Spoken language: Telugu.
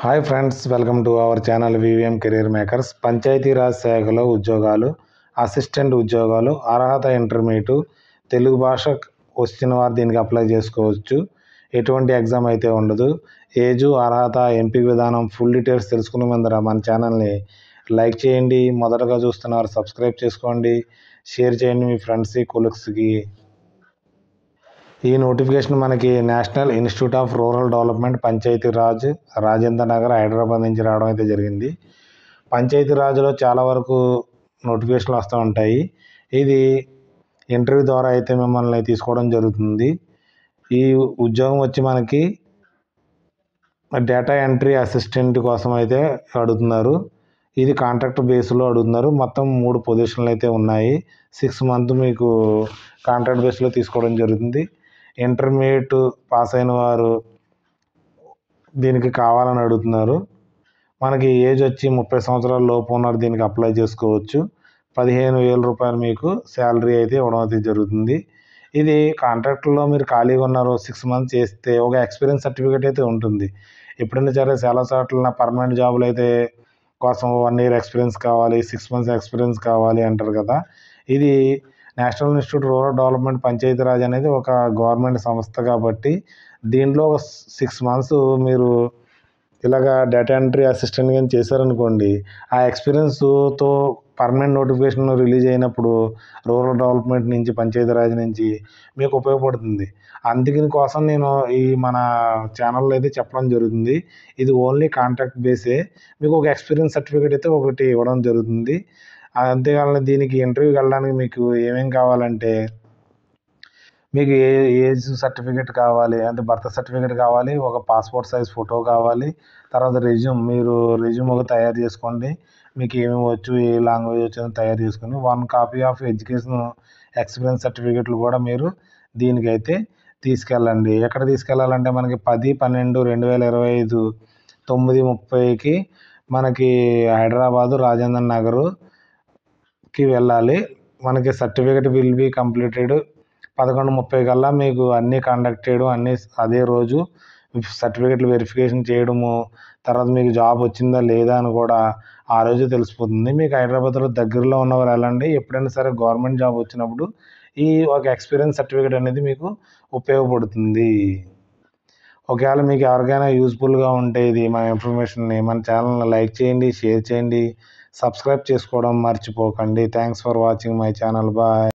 Hi friends, welcome to our channel VVM career makers. Panchayati Raj శాఖలో ఉద్యోగాలు, అసిస్టెంట్ ఉద్యోగాలు, అర్హత ఇంటర్మీడియట్, తెలుగు భాష వచ్చిన వారు దీనికి అప్లై చేసుకోవచ్చు. ఎటువంటి ఎగ్జామ్ అయితే ఉండదు. ఏజు, అర్హత, ఎంపిక విధానం, ఫుల్ డీటెయిల్స్ తెలుసుకునే ముందర మన ఛానల్ని లైక్ చేయండి. మొదటగా చూస్తున్నారు సబ్స్క్రైబ్ చేసుకోండి, షేర్ చేయండి మీ ఫ్రెండ్స్కి, కొలీగ్స్కి. ఈ నోటిఫికేషన్ మనకి national institute of rural development Panchayati Raj, Rajendra Nagar, Hyderabad నుంచి రావడం అయితే జరిగింది. పంచాయతీరాజ్లో చాలా వరకు నోటిఫికేషన్లు వస్తూ ఉంటాయి. ఇది ఇంటర్వ్యూ ద్వారా అయితే మిమ్మల్ని తీసుకోవడం జరుగుతుంది. ఈ ఉద్యోగం వచ్చి మనకి డేటా ఎంట్రీ అసిస్టెంట్ కోసం అయితే అడుగుతున్నారు. ఇది కాంట్రాక్ట్ బేస్లో అడుగుతున్నారు. మొత్తం 3 పొజిషన్లు అయితే ఉన్నాయి. 6 మంత్ మీకు కాంట్రాక్ట్ బేస్లో తీసుకోవడం జరుగుతుంది. ఇంటర్మీడియట్ పాస్ అయిన వారు దీనికి కావాలని అడుగుతున్నారు. మనకి ఏజ్ వచ్చి 30 సంవత్సరాల లోపు ఉన్నారు దీనికి అప్లై చేసుకోవచ్చు. 15,000 రూపాయలు మీకు శాలరీ అయితే ఇవ్వడం అయితే జరుగుతుంది. ఇది కాంట్రాక్ట్లో మీరు ఖాళీగా ఉన్నారు, 6 మంత్స్ చేస్తే ఒక ఎక్స్పీరియన్స్ సర్టిఫికేట్ అయితే ఉంటుంది. ఎప్పుడైనా సరే చాలా చోట్ల పర్మనెంట్ జాబులు అయితే కోసం 1 year ఎక్స్పీరియన్స్ కావాలి, 6 months ఎక్స్పీరియన్స్ కావాలి అంటారు కదా. ఇది national institute rural development Panchayati Raj అనేది ఒక గవర్నమెంట్ సంస్థ కాబట్టి దీంట్లో 6 months మీరు ఇలాగా డేటా ఎంట్రీ అసిస్టెంట్ కానీ చేశారనుకోండి, ఆ ఎక్స్పీరియన్స్తో పర్మనెంట్ నోటిఫికేషన్ రిలీజ్ అయినప్పుడు రూరల్ డెవలప్మెంట్ నుంచి, పంచాయతీరాజ్ నుంచి మీకు ఉపయోగపడుతుంది. అందుకని కోసం నేను ఈ మన ఛానల్లో అయితే చెప్పడం జరుగుతుంది. ఇది ఓన్లీ కాంట్రాక్ట్ బేసే. మీకు ఒక ఎక్స్పీరియన్స్ సర్టిఫికేట్ అయితే ఒకటి ఇవ్వడం జరుగుతుంది. అంతేకాని దీనికి ఇంటర్వ్యూకి వెళ్ళడానికి మీకు ఏమేం కావాలంటే, మీకు ఏజ్ సర్టిఫికేట్ కావాలి, అంటే బర్త్ సర్టిఫికేట్ కావాలి, ఒక పాస్పోర్ట్ సైజ్ ఫోటో కావాలి, తర్వాత మీరు రెజ్యూమ్ ఒక తయారు చేసుకోండి. మీకు ఏమేమి వచ్చు, ఏ లాంగ్వేజ్ వచ్చో తయారు చేసుకొని 1 copy ఆఫ్ ఎడ్యుకేషన్ ఎక్స్పీరియన్స్ సర్టిఫికేట్లు కూడా మీరు దీనికైతే తీసుకెళ్ళండి. ఎక్కడ తీసుకెళ్ళాలంటే మనకి 10/12/2025 9:30కి మనకి హైదరాబాదు రాజేంద్ర నగర్కి వెళ్ళాలి. మనకి సర్టిఫికేట్ విల్ బీ కంప్లీటెడ్ 11:30 కల్లా మీకు అన్నీ కండక్ట్ చేయడం, అన్నీ అదే రోజు సర్టిఫికేట్లు వెరిఫికేషన్ చేయడము, తర్వాత మీకు జాబ్ వచ్చిందా లేదా అని కూడా ఆ రోజు తెలిసిపోతుంది. మీకు హైదరాబాద్లో దగ్గరలో ఉన్నవారు వెళ్ళండి. ఎప్పుడైనా సరే గవర్నమెంట్ జాబ్ వచ్చినప్పుడు ఈ ఒక ఎక్స్పీరియన్స్ సర్టిఫికేట్ అనేది మీకు ఉపయోగపడుతుంది. ఒకవేళ మీకు ఎవరికైనా యూజ్ఫుల్గా ఉంటే ఇది మన ఇన్ఫర్మేషన్ని, మన ఛానల్ని లైక్ చేయండి, షేర్ చేయండి, సబ్స్క్రైబ్ చేసుకోవడం మర్చిపోకండి. Thanks for watching my channel. Bye.